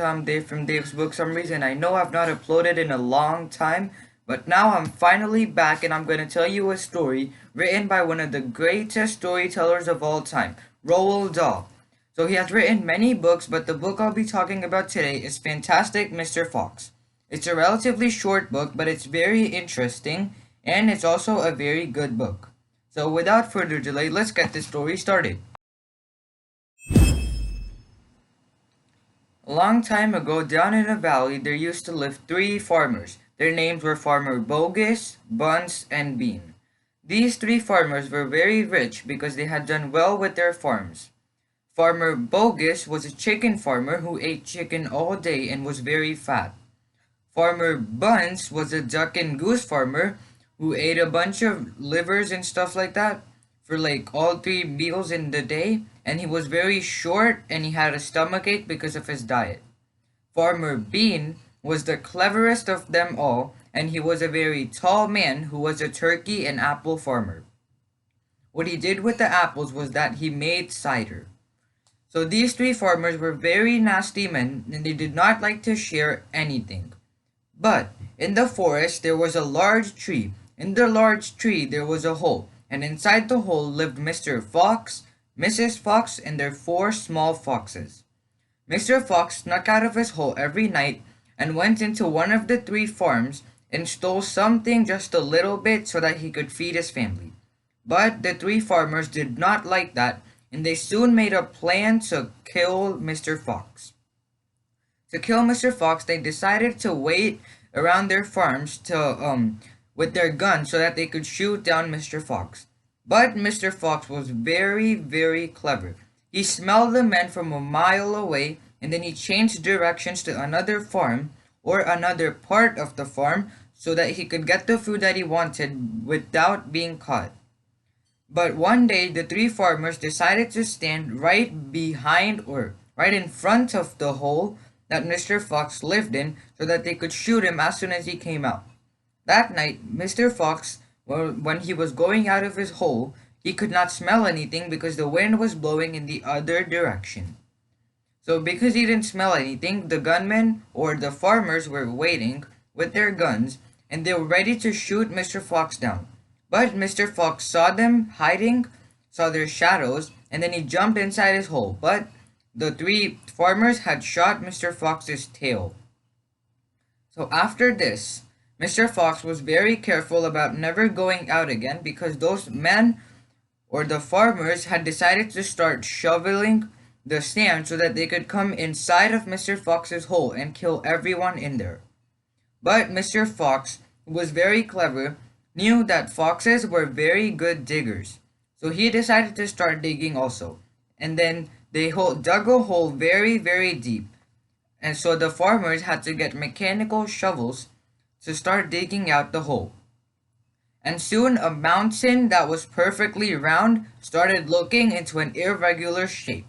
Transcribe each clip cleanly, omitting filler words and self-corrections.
I'm Dave from Dave's Book Summaries, and I know I've not uploaded in a long time, but now I'm finally back and I'm going to tell you a story written by one of the greatest storytellers of all time, Roald Dahl. So he has written many books, but the book I'll be talking about today is Fantastic Mr. Fox. It's a relatively short book, but it's very interesting, and it's also a very good book. So without further delay, let's get this story started. A long time ago, down in a valley, there used to live three farmers. Their names were Farmer Bogus, Buns, and Bean. These three farmers were very rich because they had done well with their farms. Farmer Bogus was a chicken farmer who ate chicken all day and was very fat. Farmer Buns was a duck and goose farmer who ate a bunch of livers and stuff like that for like all three meals in the day, and he was very short and he had a stomachache because of his diet. Farmer Bean was the cleverest of them all, and he was a very tall man who was a turkey and apple farmer. What he did with the apples was that he made cider. So these three farmers were very nasty men and they did not like to share anything. But in the forest there was a large tree. In the large tree there was a hole, and inside the hole lived Mr. Fox, Mrs. Fox, and their four small foxes. Mr. Fox snuck out of his hole every night and went into one of the three farms and stole something just a little bit so that he could feed his family. But the three farmers did not like that, and they soon made a plan to kill Mr. Fox. To kill Mr. Fox, they decided to wait around their farms to with their guns so that they could shoot down Mr. Fox. But Mr. Fox was very, very clever. He smelled the men from a mile away, and then he changed directions to another farm or another part of the farm so that he could get the food that he wanted without being caught. But one day the three farmers decided to stand right behind or right in front of the hole that Mr. Fox lived in so that they could shoot him as soon as he came out. That night, Mr. Fox, when he was going out of his hole, he could not smell anything because the wind was blowing in the other direction. So because he didn't smell anything, the gunmen or the farmers were waiting with their guns and they were ready to shoot Mr. Fox down. But Mr. Fox saw them hiding, saw their shadows, and then he jumped inside his hole. But the three farmers had shot Mr. Fox's tail. So after this, Mr. Fox was very careful about never going out again because those men or the farmers had decided to start shoveling the sand so that they could come inside of Mr. Fox's hole and kill everyone in there. But Mr. Fox, who was very clever, knew that foxes were very good diggers. So he decided to start digging also. And then they dug a hole very, very deep. And so the farmers had to get mechanical shovels to start digging out the hole. And soon a mountain that was perfectly round started looking into an irregular shape.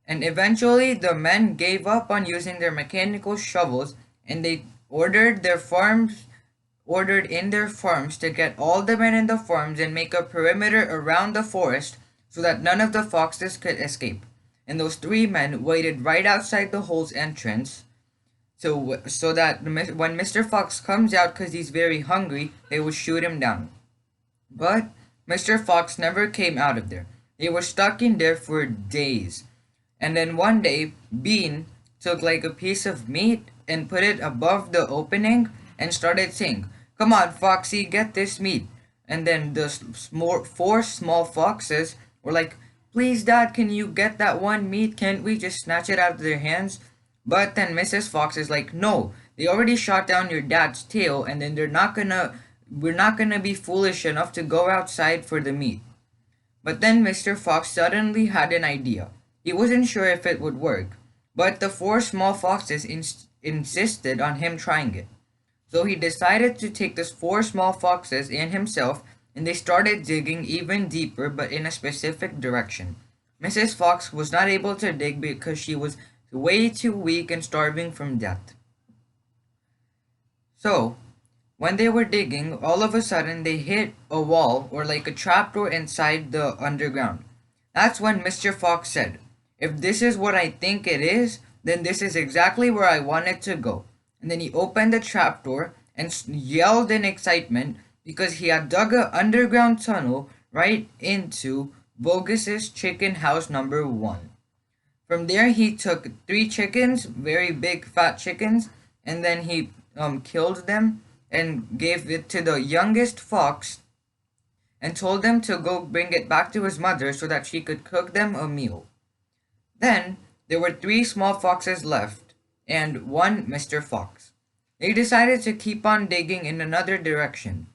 And eventually the men gave up on using their mechanical shovels and they ordered in their farms to get all the men in the farms and make a perimeter around the forest so that none of the foxes could escape. And those three men waited right outside the hole's entrance so that when Mr. Fox comes out because he's very hungry, they will shoot him down. But Mr. Fox never came out of there. They were stuck in there for days. And then one day, Bean took like a piece of meat and put it above the opening and started saying, "Come on, Foxy, get this meat." And then the four small foxes were like, "Please, Dad, can you get that one meat? Can't we just snatch it out of their hands?" But then Mrs. Fox is like, "No, they already shot down your dad's tail, and then we're not gonna be foolish enough to go outside for the meat." But then Mr. Fox suddenly had an idea. He wasn't sure if it would work, but the four small foxes insisted on him trying it. So he decided to take the four small foxes and himself, and they started digging even deeper but in a specific direction. Mrs. Fox was not able to dig because she was way too weak and starving from death. So, when they were digging, all of a sudden they hit a wall or like a trapdoor inside the underground. That's when Mr. Fox said, "If this is what I think it is, then this is exactly where I wanted to go. And then he opened the trapdoor and yelled in excitement because he had dug an underground tunnel right into Bogus's chicken house number one. From there, he took three chickens, very big fat chickens, and then he killed them and gave it to the youngest fox and told them to go bring it back to his mother so that she could cook them a meal. Then there were three small foxes left and one Mr. Fox. They decided to keep on digging in another direction.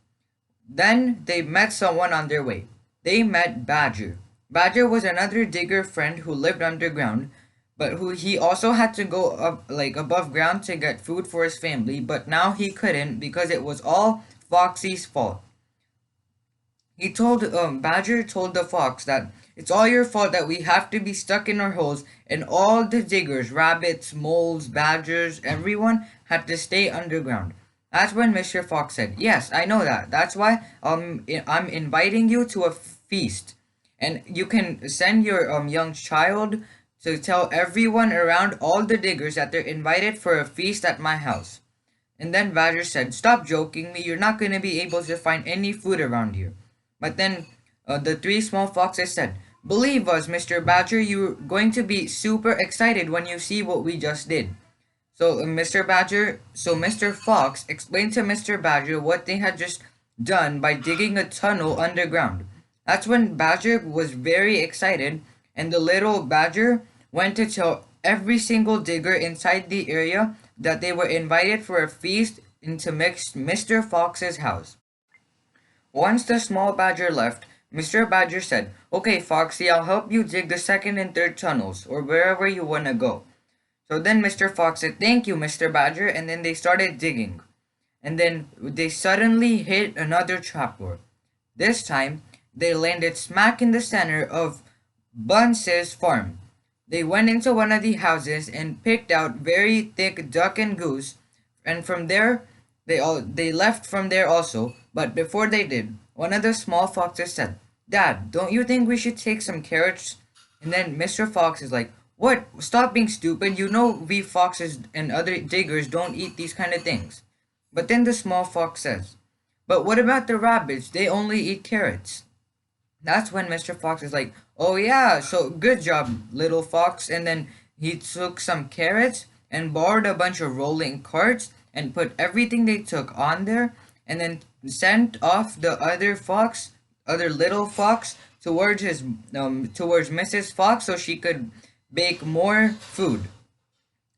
Then they met someone on their way. They met Badger. Badger was another digger friend who lived underground, but who he also had to go up like above ground to get food for his family, but now he couldn't because it was all Foxy's fault. Badger told the fox that it's all your fault that we have to be stuck in our holes, and all the diggers, rabbits, moles, badgers, everyone had to stay underground. That's when Mr. Fox said, "Yes, I know that. That's why I'm inviting you to a feast, and you can send your young child to tell everyone around all the diggers that they're invited for a feast at my house." And then Badger said, "Stop joking me. You're not going to be able to find any food around here." But then the three small foxes said, "Believe us, Mr. Badger, you're going to be super excited when you see what we just did." So Mr. Fox explained to Mr. Badger what they had just done by digging a tunnel underground. That's when Badger was very excited, and the little Badger went to tell every single digger inside the area that they were invited for a feast into Mr. Fox's house. Once the small badger left, Mr. Badger said, "Okay, Foxy, I'll help you dig the second and third tunnels, or wherever you want to go." So then Mr. Fox said, "Thank you, Mr. Badger," and then they started digging. And then they suddenly hit another trapdoor. This time, they landed smack in the center of Bunce's farm. They went into one of the houses and picked out very thick duck and goose, and from there they left from there also. But before they did, one of the small foxes said, "Dad, don't you think we should take some carrots?" And then Mr. Fox is like, "What? Stop being stupid. You know we foxes and other diggers don't eat these kind of things." But then the small fox says, "But what about the rabbits? They only eat carrots." That's when Mr. Fox is like, "Oh yeah, so good job, little fox." And then he took some carrots and borrowed a bunch of rolling carts and put everything they took on there, and then sent off the other little fox towards Mrs. Fox so she could bake more food.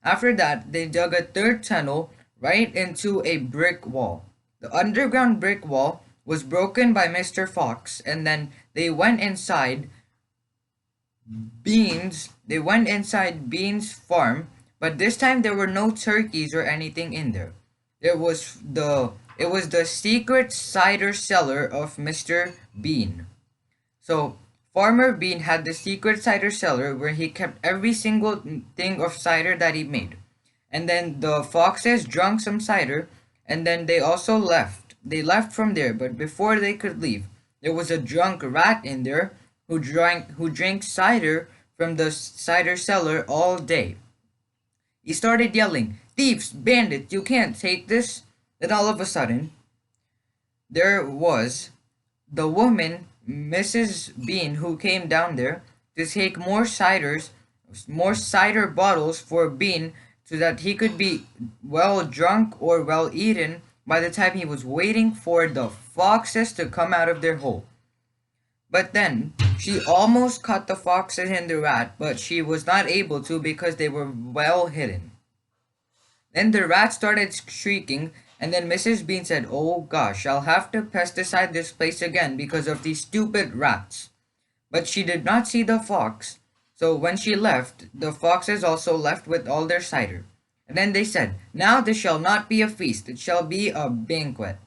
After that, they dug a third tunnel right into a brick wall. The underground brick wall was broken by Mr. Fox, and then they went inside Bean's farm, but this time there were no turkeys or anything in there. It was the secret cider cellar of Mr. Bean. So Farmer Bean had the secret cider cellar where he kept every single thing of cider that he made. And then the foxes drank some cider, and then they also left. They left from there, but before they could leave, there was a drunk rat in there who drank cider from the cider cellar all day. He started yelling, "Thieves, bandits, you can't take this." Then all of a sudden, there was the woman, Mrs. Bean, who came down there to take more cider bottles for Bean so that he could be well drunk or well eaten by the time he was waiting for the foxes to come out of their hole. But then she almost caught the foxes and the rat, but she was not able to because they were well hidden. Then the rat started shrieking, and then Mrs. Bean said, "Oh gosh, I'll have to pesticide this place again because of these stupid rats." But she did not see the fox, so when she left, the foxes also left with all their cider. And then they said, "Now this shall not be a feast, it shall be a banquet."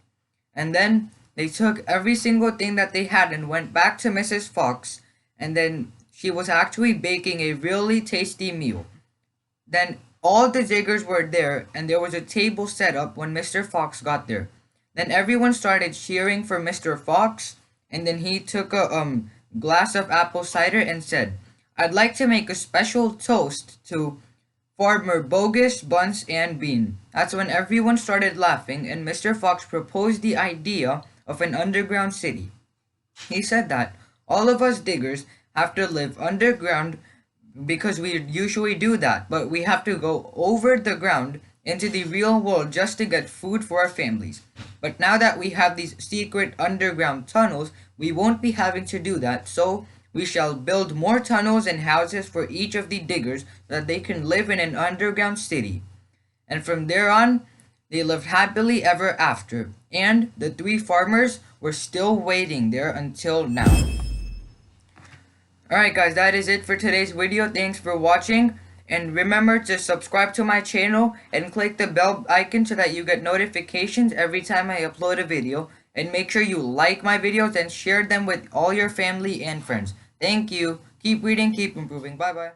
And then they took every single thing that they had and went back to Mrs. Fox, and then she was actually baking a really tasty meal. Then all the diggers were there, and there was a table set up when Mr. Fox got there. Then everyone started cheering for Mr. Fox, and then he took a glass of apple cider and said, "I'd like to make a special toast to Farmer Bogus, Buns, and Bean. That's when everyone started laughing and Mr. Fox proposed the idea of an underground city. He said that all of us diggers have to live underground because we usually do that, but we have to go over the ground into the real world just to get food for our families. But now that we have these secret underground tunnels, we won't be having to do that, so we shall build more tunnels and houses for each of the diggers so that they can live in an underground city. And from there on, they lived happily ever after, and the three farmers were still waiting there until now. Alright guys, that is it for today's video. Thanks for watching. And remember to subscribe to my channel and click the bell icon so that you get notifications every time I upload a video. And make sure you like my videos and share them with all your family and friends. Thank you. Keep reading, keep improving. Bye bye.